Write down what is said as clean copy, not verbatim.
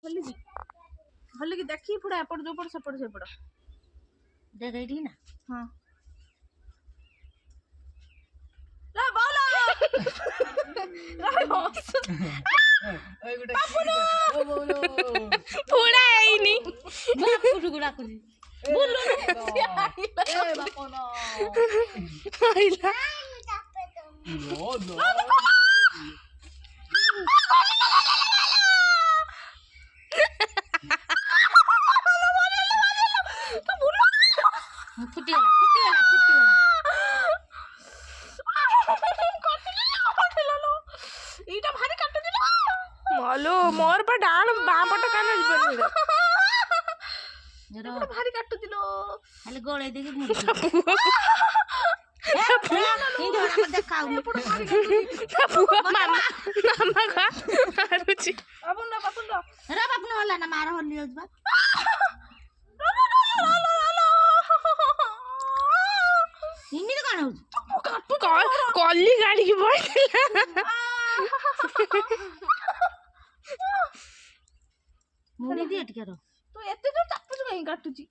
हल्ली की देखी पुड़ा एपट जो पड़ सेपट सेपट देख एठी ना हां ला बोलो अरे हस ओए गुडा ओ बोलो पुड़ा आईनी बाप गुडा कुजी बोलो ए बापो ना आइला नो नो फुटिगला इटा भारी काट दिला मालो मोर पर डाण बाम पट कान जीवन जरो भारी काट दिलो खाली गोळे देखि मुडी ये डोरा मत देखाउ मामा का रुचि बापुन रे बाप न होला ना मार होली होजबा इनी कोन हो कॉली गाड़ी की बैठला मुडी दे टिके रो तू एते जो चापू कहीं काटुची